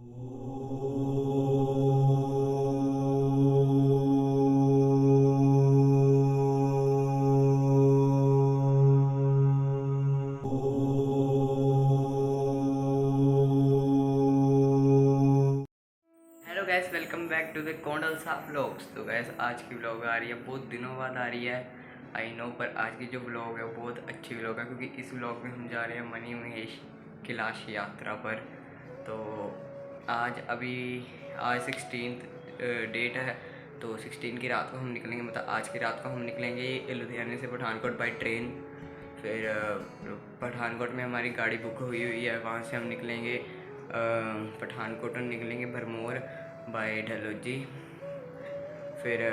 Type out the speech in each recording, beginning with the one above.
Hello guys, welcome back to the कोंडल सा vlogs. तो गैस आज की व्लॉग आ रही है, बहुत दिनों बाद आ रही है, आई नो। पर आज की जो व्लॉग है वो बहुत अच्छी व्लॉग है, क्योंकि इस व्लॉग में हम जा रहे हैं मनी महेश कैलाश यात्रा पर। तो आज 16 डेट है, तो 16 की रात को हम निकलेंगे, मतलब आज की रात को हम निकलेंगे लुधियाने से पठानकोट बाई ट्रेन। फिर पठानकोट में हमारी गाड़ी बुक हुई है, वहाँ से हम निकलेंगे पठानकोट में निकलेंगे भरमौर बाय डलहौजी। फिर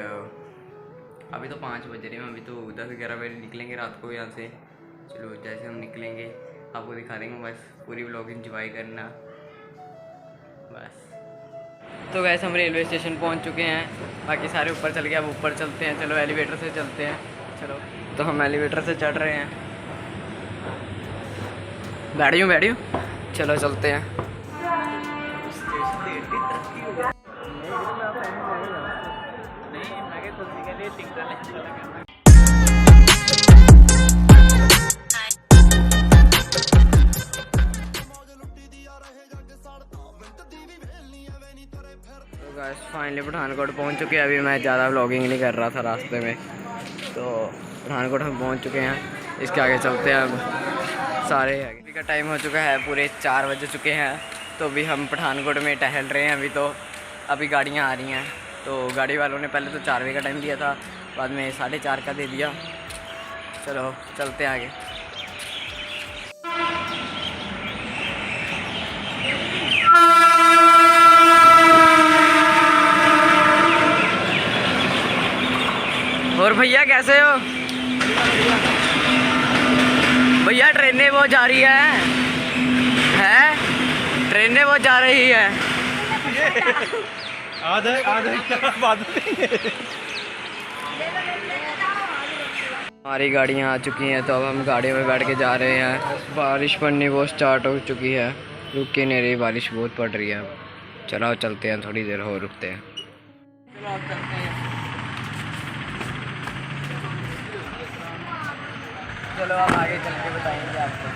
अभी तो 5 बज रहे हैं, अभी तो 10-11 बजे निकलेंगे रात को यहाँ से। चलो जैसे हम निकलेंगे आपको दिखा देंगे, बस पूरी व्लॉग एंजॉय करना बस। तो वैसे हम रेलवे स्टेशन पहुँच चुके हैं, बाकी सारे ऊपर चल गए, अब ऊपर चलते हैं। चलो एलिवेटर से चलते हैं। चलो तो हम एलिवेटर से चढ़ रहे हैं। बैठियो चलो चलते हैं। तो गाइस फाइनली पठानकोट पहुंच चुके हैं। अभी मैं ज़्यादा व्लॉगिंग नहीं कर रहा था रास्ते में, तो पठानकोट हम पहुंच चुके हैं। इसके आगे चलते हैं। अब सारे अभी का टाइम हो चुका है, पूरे 4 बज चुके हैं। तो अभी हम पठानकोट में टहल रहे हैं। अभी गाड़ियाँ आ रही हैं, तो गाड़ी वालों ने पहले तो 4 बजे का टाइम दिया था, बाद में 4:30 का दे दिया। चलो चलते हैं आगे। और भैया कैसे हो? भैया ट्रेनें वो जा रही है? ट्रेनें वो जा रही है। हमारी गाड़ियाँ आ चुकी हैं, तो अब हम गाड़ी में बैठ के जा रहे हैं। बारिश पड़नी वो स्टार्ट हो चुकी है, रुकी नहीं रही, बारिश बहुत पड़ रही है। चलो चलते हैं, थोड़ी देर और रुकते हैं। चलो आप चलते हैं। चलो आप आगे चल के बताएंगे आपको।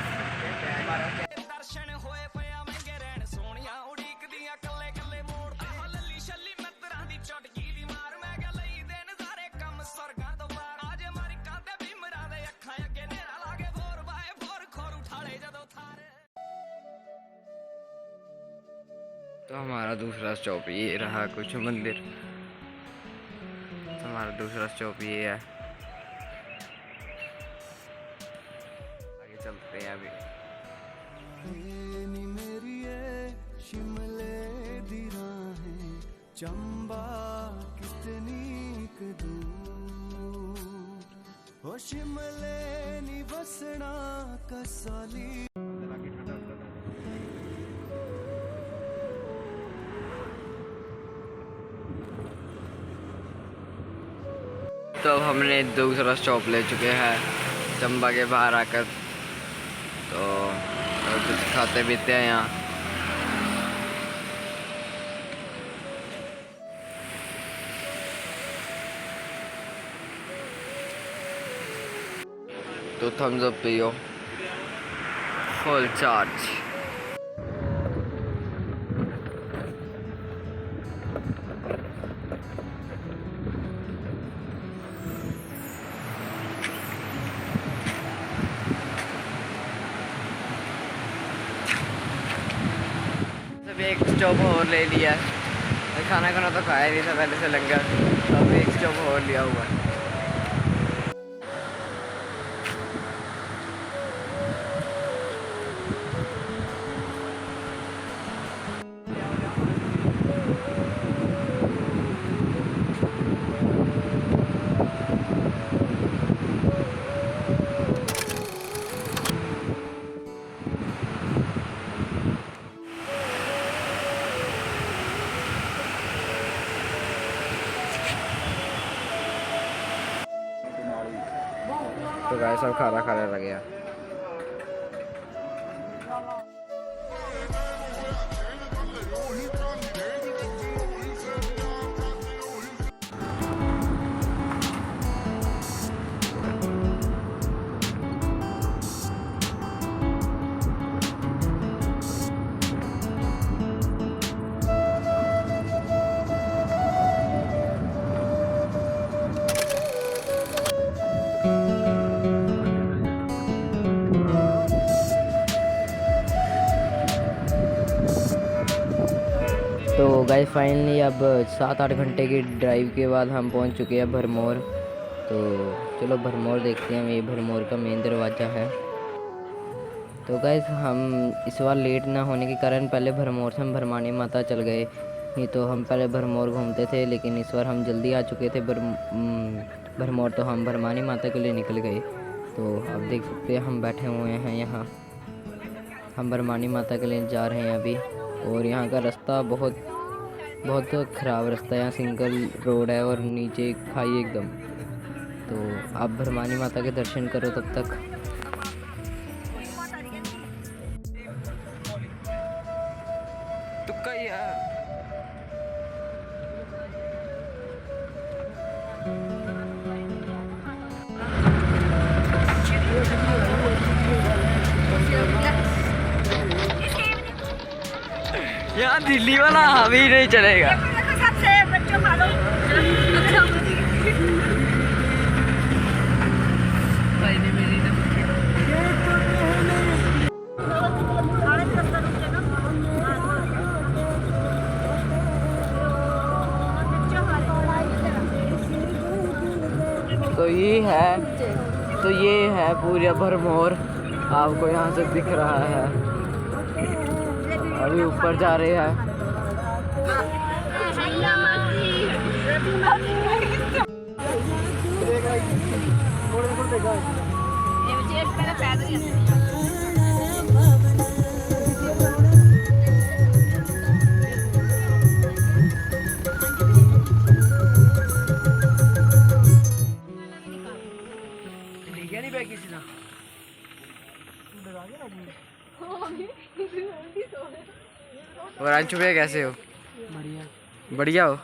तो हमारा दूसरा स्टॉप ये रहा, कुछ मंदिर। तो हमारा दूसरा स्टॉप ये है, आगे चलते हैं अभी। शिमले दी राहें चंबा कितनी दूर, ओ शिमले नी बसना कसौली। तो अब हमने दूसरा स्टॉप ले चुके हैं चंबा के बाहर आकर। तो कुछ खाते पीते हैं यहाँ। तो थम्स अप पियो, फुल चार्ज। एक स्टॉप और ले लिया। खाना तो खाया नहीं था पहले से लंगर, तो अब एक स्टॉप और लिया हुआ है। तो गाइस सब खाना खाने लगे हैं। तो गाइस फाइनली अब 7-8 घंटे की ड्राइव के बाद हम पहुंच चुके हैं भरमौर। तो चलो भरमौर देखते हैं, ये भरमौर का मेन दरवाज़ा है। तो गाइस हम इस बार लेट ना होने के कारण पहले भरमौर से हम भरमानी माता चल गए, नहीं तो हम पहले भरमौर घूमते थे, लेकिन इस बार हम जल्दी आ चुके थे भरमौर, तो हम भरमानी माता के लिए निकल गए। तो अब देख सकते हैं हम बैठे हुए हैं यहाँ, हम भरमानी माता के लिए जा रहे हैं अभी। और यहाँ का रास्ता बहुत ख़राब रास्ता है, यहाँ सिंगल रोड है और नीचे खाई एकदम। तो आप भरमानी माता के दर्शन करो तब तक। तुक्का ही है। यहाँ दिल्ली वाला अभी नहीं चलेगा। तो ये है पूरा भरमौर, आपको यहाँ से दिख रहा है। अभी ऊपर जा रहे हैं। और अंशु भैया कैसे हो? बढ़िया हो,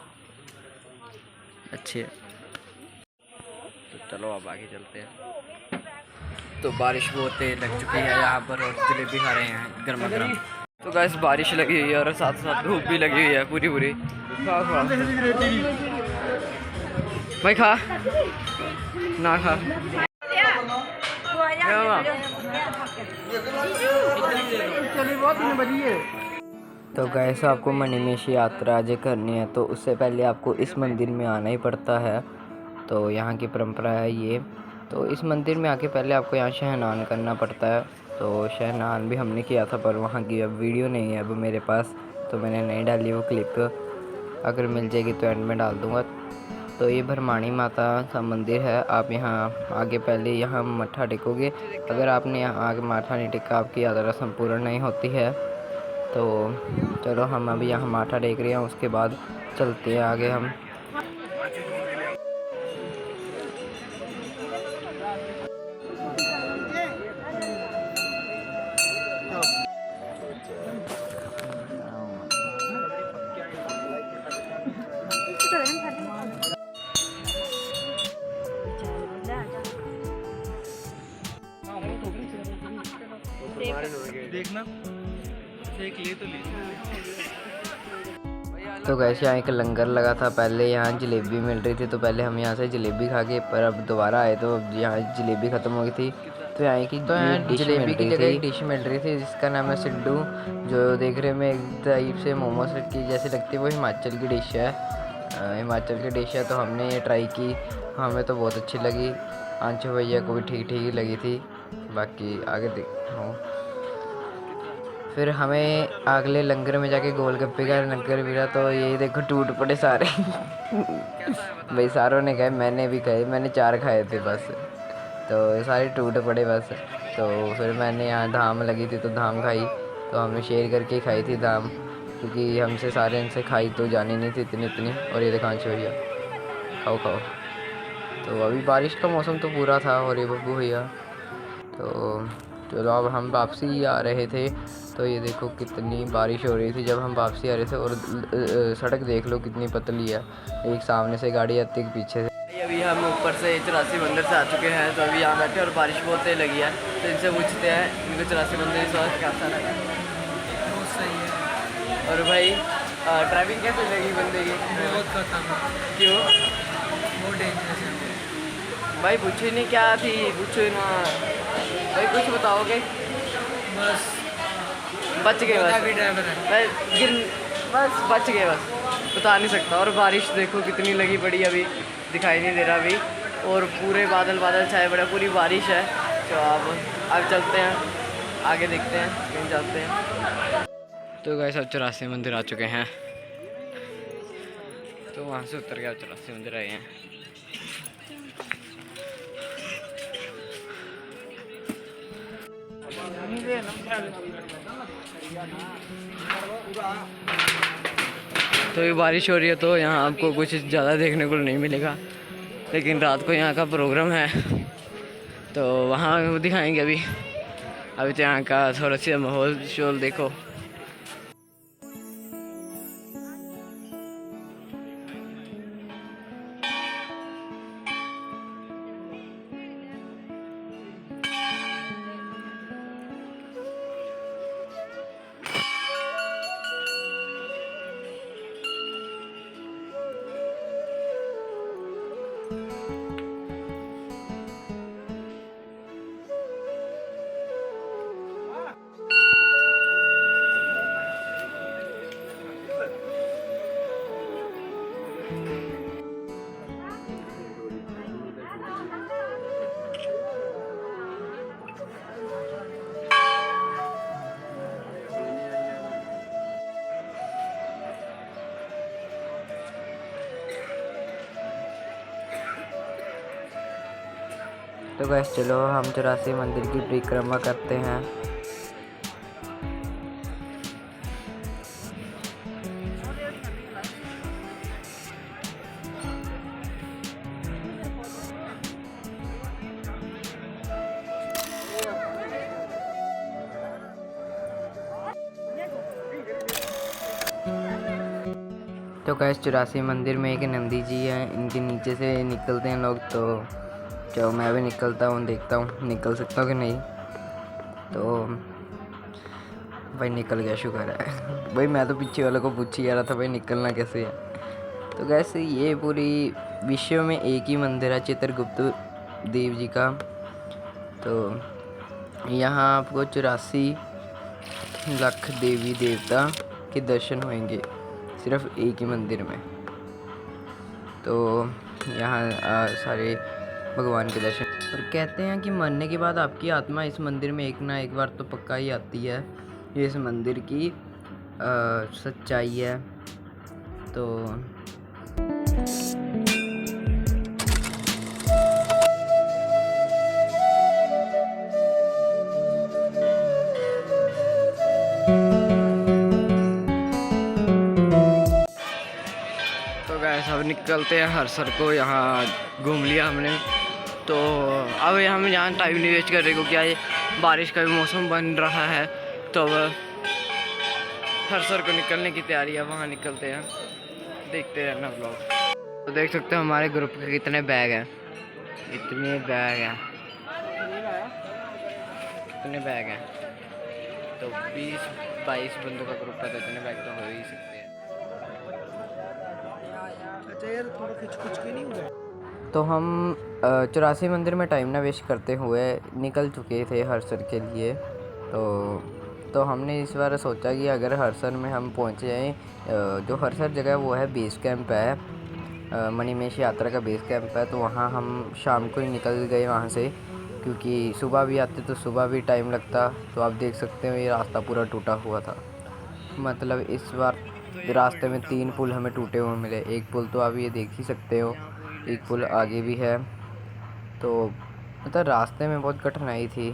अच्छे। तो चलो अब आगे चलते हैं। तो बारिश बहुत तेज लग चुकी है यहाँ पर और जलेबी खा रहे हैं गर्मा गर्म। तो गाइस बारिश लगी हुई है और साथ साथ धूप भी लगी हुई है पूरी। खा भाई, खा ना खा। तो गैस आपको मणिमहेश यात्रा आज करनी है, तो उससे पहले आपको इस मंदिर में आना ही पड़ता है। तो यहाँ की परंपरा है ये। तो इस मंदिर में आके पहले आपको यहाँ शहनान करना पड़ता है। तो शहनान भी हमने किया था, पर वहाँ की अब वीडियो नहीं है अब मेरे पास, तो मैंने नहीं डाली वो क्लिप। अगर मिल जाएगी तो एंड में डाल दूँगा। तो ये भरमानी माता का मंदिर है। आप यहाँ आगे पहले यहाँ मत्था टेकोगे। अगर आपने यहाँ आगे माथा नहीं टेका, आपकी यात्रा संपूर्ण नहीं होती है। तो चलो हम अभी यहाँ माथा टेक रहे हैं, उसके बाद चलते हैं आगे हम। देखना एक ले तो ले। तो गैस यहाँ एक लंगर लगा था, पहले यहाँ जलेबी मिल रही थी, तो पहले हम यहाँ से जलेबी खा के, पर अब दोबारा आए तो यहाँ जलेबी ख़त्म हो गई थी। तो यहाँ की जलेबी की जगह एक डिश मिल रही थी जिसका नाम है सिड्डू, जो देख रहे में एक टाइप से मोमोज की जैसे लगती है। वो हिमाचल की डिश है, हिमाचल की डिश है। तो हमने ये ट्राई की, हमें तो बहुत अच्छी लगी। अंशु भैया को भी ठीक ही लगी थी। बाकी आगे देखो। फिर हमें अगले लंगर में जाके गोलगप्पे का लंगर मिला, तो ये देखो टूट पड़े सारे। भाई सारों ने खाए, मैंने भी खाए, मैंने 4 खाए थे बस, तो सारे टूट पड़े बस। तो फिर मैंने यहाँ धाम लगी थी तो धाम खाई, तो हमने शेयर करके खाई थी धाम, क्योंकि हमसे सारे इनसे खाई तो जानी नहीं थी इतनी। और ये देखा भैया खाओ। तो अभी बारिश का मौसम तो पूरा था और ये बब्बू भैया। तो चलो अब हम वापसी आ रहे थे, तो ये देखो कितनी बारिश हो रही थी जब हम वापसी आ रहे थे। और सड़क देख लो कितनी पतली है, एक सामने से गाड़ी आती है पीछे से। अभी हम ऊपर से 84 मंदिर से आ चुके हैं, तो अभी यहाँ बैठे और बारिश बहुत तेज लगी है। तो इनसे पूछते हैं इनको 84 मंदिर इस वक्त कैसा लगा। बहुत सही है। और भाई ड्राइविंग कैसे लगी बंदे की? बहुत खतरनाक। क्यों? बहुत डेंजरस है भाई। पूछो नहीं क्या थी, पूछो ना भाई, कुछ बताओगे? बस बच गए बस। भी ड्राइवर है। बस बच गए, बस बता नहीं सकता। और बारिश देखो कितनी लगी पड़ी, अभी दिखाई नहीं दे रहा अभी, और पूरे बादल बादल छाए पड़े, पूरी बारिश है। तो अब चलते हैं आगे, देखते हैं कहीं जाते हैं। तो गाइस अब 84 मंदिर आ चुके हैं, तो वहाँ से उतर के अब 84 मंदिर आए हैं। तो ये बारिश हो रही है तो यहाँ आपको कुछ ज़्यादा देखने को नहीं मिलेगा, लेकिन रात को यहाँ का प्रोग्राम है तो वहाँ दिखाएंगे। अभी तो यहाँ का थोड़ा सा माहौल शोल देखो। तो गैस चलो हम 84 मंदिर की परिक्रमा करते हैं। तो गैस 84 मंदिर में एक नंदी जी हैं, इनके नीचे से निकलते हैं लोग। तो चलो मैं भी निकलता हूँ, देखता हूँ निकल सकता हूँ कि नहीं। तो भाई निकल गया, शुक्र है। भाई मैं तो पीछे वाले को पूछ ही आ रहा था भाई निकलना कैसे है। तो गैस ये पूरी विश्व में एक ही मंदिर है चित्रगुप्त देव जी का। तो यहाँ आपको 84 लाख देवी देवता के दर्शन होंगे सिर्फ एक ही मंदिर में। तो यहाँ सारे भगवान के दर्शन। और कहते हैं कि मरने के बाद आपकी आत्मा इस मंदिर में एक ना एक बार तो पक्का ही आती है। ये इस मंदिर की सच्चाई है। तो गैस अब निकलते हैं हरसर को। यहाँ घूम लिया हमने, तो अब हम यहाँ टाइम नहीं वेस्ट कर रहे क्योंकि आज बारिश का भी मौसम बन रहा है। तो अब हरसर को निकलने की तैयारी है, वहाँ निकलते हैं, देखते रहना व्लॉग। तो देख सकते हो हमारे ग्रुप के कितने बैग हैं, इतने बैग हैं, कितने बैग हैं। तो 20-22 बंदों का ग्रुप है, तो इतने बैग तो हो ही सकते हैं। तो हम 84 मंदिर में टाइम ना वेस्ट करते हुए निकल चुके थे हरसर के लिए। तो हमने इस बार सोचा कि अगर हरसर में हम पहुंच जाएं, जो हरसर जगह है वो है बेस कैंप है, मणिमहेश यात्रा का बेस कैंप है। तो वहाँ हम शाम को ही निकल गए वहाँ से, क्योंकि सुबह भी आते तो सुबह भी टाइम लगता। तो आप देख सकते हो ये रास्ता पूरा टूटा हुआ था, मतलब इस बार रास्ते में 3 पुल हमें टूटे हुए मिले। एक पुल तो आप ये देख ही सकते हो, एक पुल आगे भी है। तो मतलब रास्ते में बहुत कठिनाई थी।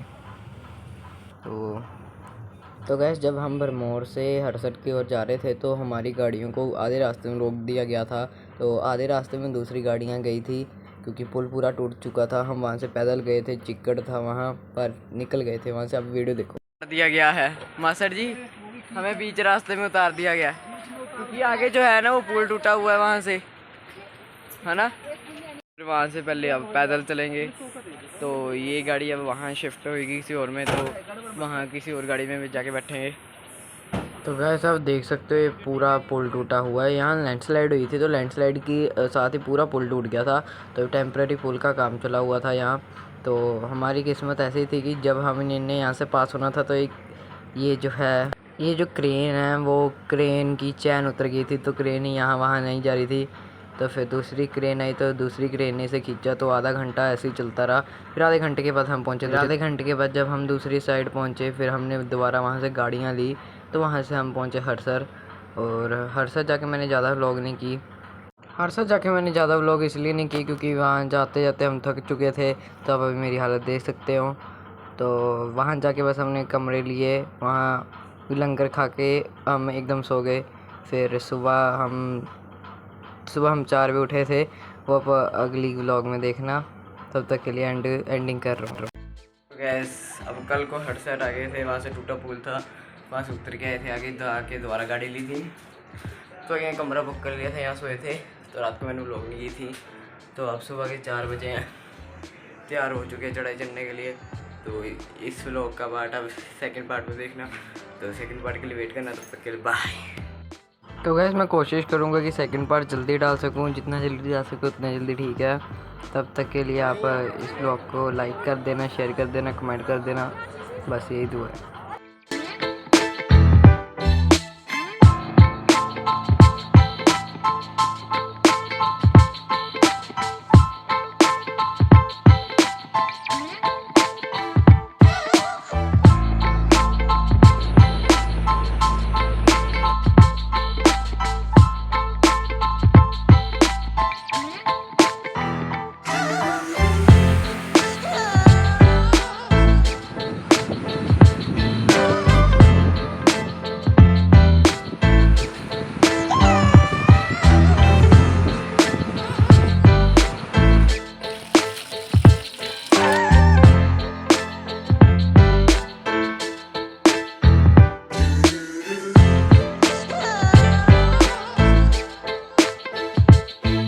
तो गैस जब हम भरमौर से हरसट की ओर जा रहे थे तो हमारी गाड़ियों को आधे रास्ते में रोक दिया गया था। तो आधे रास्ते में दूसरी गाड़ियां गई थी क्योंकि पुल पूरा टूट चुका था। हम वहां से पैदल गए थे, चिक्कड़ था वहां पर, निकल गए थे वहां से। अब वीडियो देखो। दिया गया है मास्टर जी, हमें बीच रास्ते में उतार दिया गया क्योंकि आगे जो है ना वो पुल टूटा हुआ है वहाँ से, है ना। फिर वहाँ से पहले अब पैदल चलेंगे। तो ये गाड़ी अब वहाँ शिफ्ट होगी किसी और में, तो वहाँ किसी और गाड़ी में भी जाके बैठेंगे। तो वैसे आप देख सकते हो ये पूरा पुल टूटा हुआ है। यहाँ लैंडस्लाइड हुई थी तो लैंडस्लाइड की साथ ही पूरा पुल टूट गया था। तो टेम्प्रेरी पुल का काम चला हुआ था यहाँ। तो हमारी किस्मत ऐसी थी कि जब हमने यहाँ से पास होना था तो एक ये जो है ये जो क्रेन है वो क्रेन की चैन उतर गई थी, तो क्रेन ही यहाँ वहाँ नहीं जा रही थी। तो फिर दूसरी क्रेन आई, तो दूसरी क्रेन ने इसे खींचा, तो आधा घंटा ऐसे ही चलता रहा। फिर आधे घंटे के बाद हम पहुँचे। आधे घंटे के बाद जब हम दूसरी साइड पहुँचे, फिर हमने दोबारा वहाँ से गाड़ियाँ ली, तो वहाँ से हम पहुँचे हरसर। और हरसर जाके मैंने ज़्यादा व्लॉग नहीं की। हरसर जाके मैंने ज़्यादा व्लॉग इसलिए नहीं की क्योंकि वहाँ जाते जाते हम थक चुके थे, तो अब अभी मेरी हालत देख सकते हो। तो वहाँ जाके बस हमने कमरे लिए, वहाँ लंगर खा के हम एकदम सो गए। फिर सुबह हम 4 बजे उठे थे। वो अब अगली व्लॉग में देखना। तब तक के लिए एंडिंग कर रहा हूँ। गैस अब कल को हरसर आ गए थे, वहाँ से टूटा पुल था, वहाँ से उतर के आए थे, आके दोबारा गाड़ी ली थी, तो यहाँ कमरा बुक कर लिया था, यहाँ सोए थे। तो रात को मैंने व्लॉग नहीं की थी। तो अब सुबह के 4 बजे हैं, तैयार हो चुके हैं चढ़ाई चढ़ने के लिए। तो इस व्लॉग का पार्ट अब सेकंड पार्ट में देखना, तो सेकंड पार्ट के लिए वेट करना। तब तक के लिए बाय। तो गैस मैं कोशिश करूँगा कि सेकंड पार्ट जल्दी डाल सकूँ, जितना जल्दी डाल सकूँ उतना जल्दी ठीक है। तब तक के लिए आप इस व्लॉग को लाइक कर देना, शेयर कर देना, कमेंट कर देना, बस यही दुआ है।